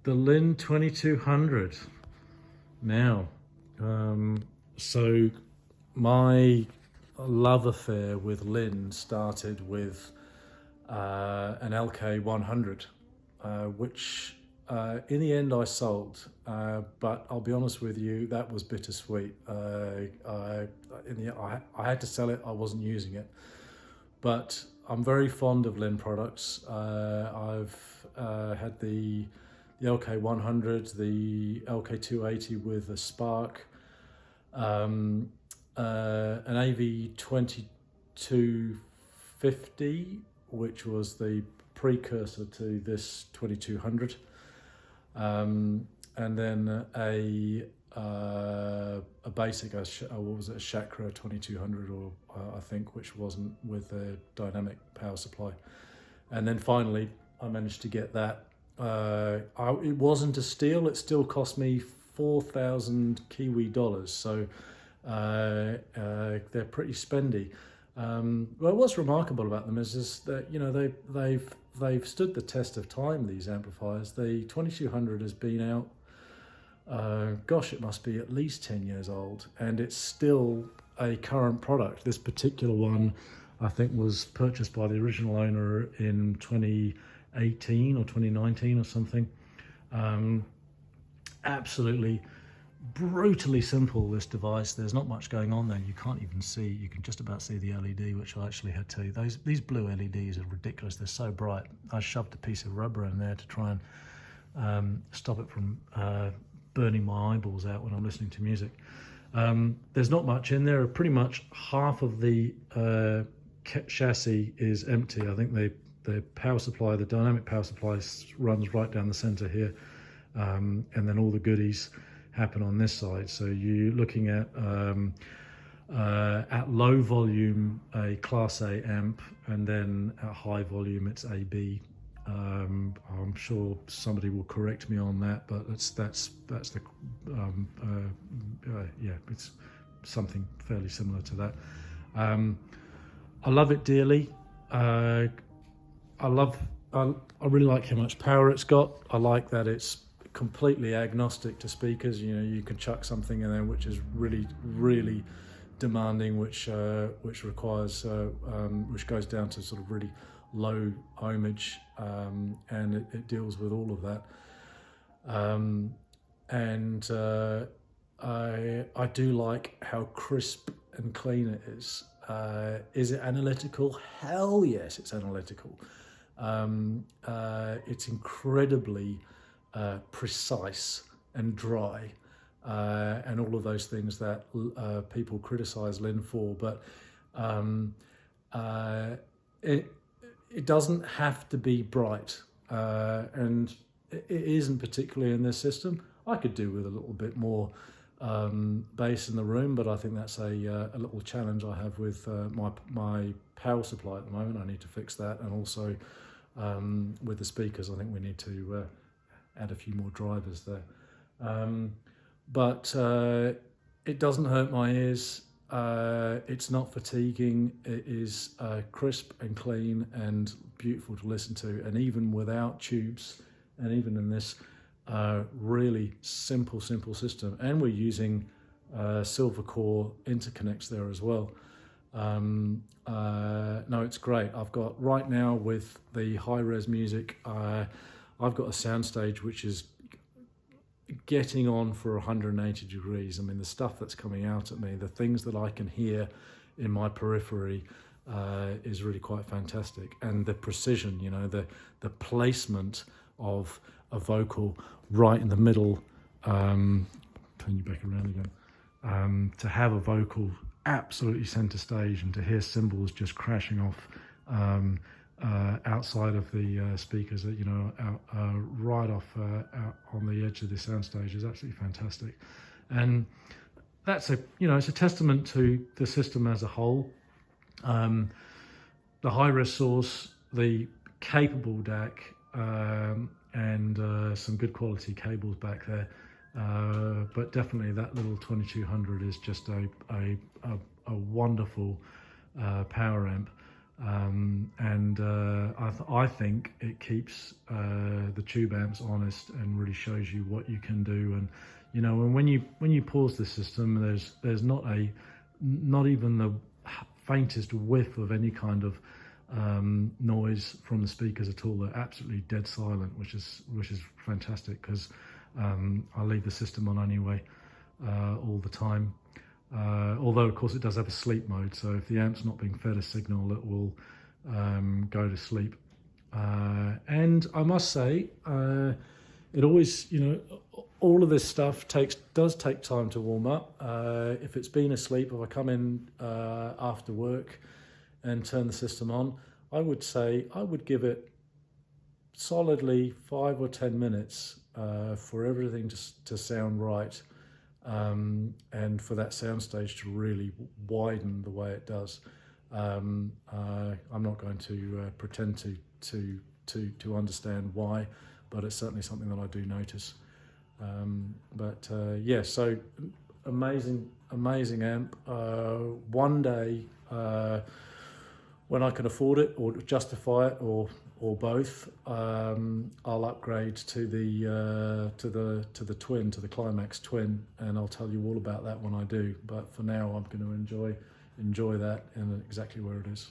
the Linn 2200. Now, so my love affair with Linn started with an LK100, which in the end I sold, but I'll be honest with you, that was bittersweet. I had to sell it, I wasn't using it. But I'm very fond of Linn products. I've had the LK100, the LK280 with a spark, an AV2250, which was the precursor to this 2200, and then a basic, what was it, a Chakra 2200, or I think, which wasn't with a dynamic power supply. And then finally I managed to get that. It wasn't a steal, it still cost me 4,000 Kiwi dollars, so they're pretty spendy. Well, what's remarkable about them is that, you know, they've stood the test of time, these amplifiers. The 2200 has been out, gosh, it must be at least 10 years old, and it's still a current product. This particular one, I think, was purchased by the original owner in 2018 or 2019 or something. Absolutely brutally simple, this device. There's not much going on there. You can't even see, you can just about see the LED, which I actually had to. These blue LEDs are ridiculous. They're so bright. I shoved a piece of rubber in there to try and stop it from burning my eyeballs out when I'm listening to music. There's not much in there. Pretty much half of the chassis is empty. I think the power supply, the dynamic power supply, runs right down the center here, and then all the goodies happen on this side. So you're looking at low volume a Class A amp, and then at high volume it's AB. I'm sure somebody will correct me on that, but that's the yeah, it's something fairly similar to that. I love it dearly. I really like how much power it's got. I like that it's completely agnostic to speakers. You know, you can chuck something in there which is really demanding, which requires which goes down to sort of really low ohmage, and it deals with all of that. I do like how crisp and clean it is. Is it analytical? Hell yes, it's analytical. It's incredibly precise and dry, and all of those things that people criticize Linn for, but it doesn't have to be bright, and it isn't particularly in this system. I could do with a little bit more bass in the room, but I think that's a little challenge I have with my power supply at the moment. I need to fix that, and also with the speakers, I think we need to add a few more drivers there. But it doesn't hurt my ears. It's not fatiguing. It is crisp and clean and beautiful to listen to, and even without tubes, and even in this really simple system, and we're using silver core interconnects there as well. No, it's great. I've got right now with the high-res music, I've got a soundstage which is getting on for 180 degrees. I mean, the stuff that's coming out at me, the things that I can hear in my periphery is really quite fantastic. And the precision, you know, the placement of a vocal right in the middle, turn you back around again, to have a vocal absolutely center stage, and to hear cymbals just crashing off outside of the speakers, that, you know, right off out on the edge of the soundstage, is absolutely fantastic. And that's it's a testament to the system as a whole. The high-res source, the capable DAC, and some good quality cables back there. But definitely that little 2200 is just a wonderful power amp. I think it keeps the tube amps honest and really shows you what you can do. And and when you pause the system, there's not even the faintest whiff of any kind of noise from the speakers at all. They're absolutely dead silent, which is fantastic, because I leave the system on anyway all the time. Although of course it does have a sleep mode, so if the amp's not being fed a signal, it will go to sleep. And I must say, it always, all of this stuff does take time to warm up. If it's been asleep, if I come in after work and turn the system on, I would say I would give it solidly 5 or 10 minutes for everything to sound right. And for that soundstage to really widen the way it does. I'm not going to pretend to understand why, but it's certainly something that I do notice. Yeah, so amazing amp. One day, when I can afford it or justify it, or both, I'll upgrade to the twin, to the Climax twin, and I'll tell you all about that when I do. But for now, I'm going to enjoy that and exactly where it is.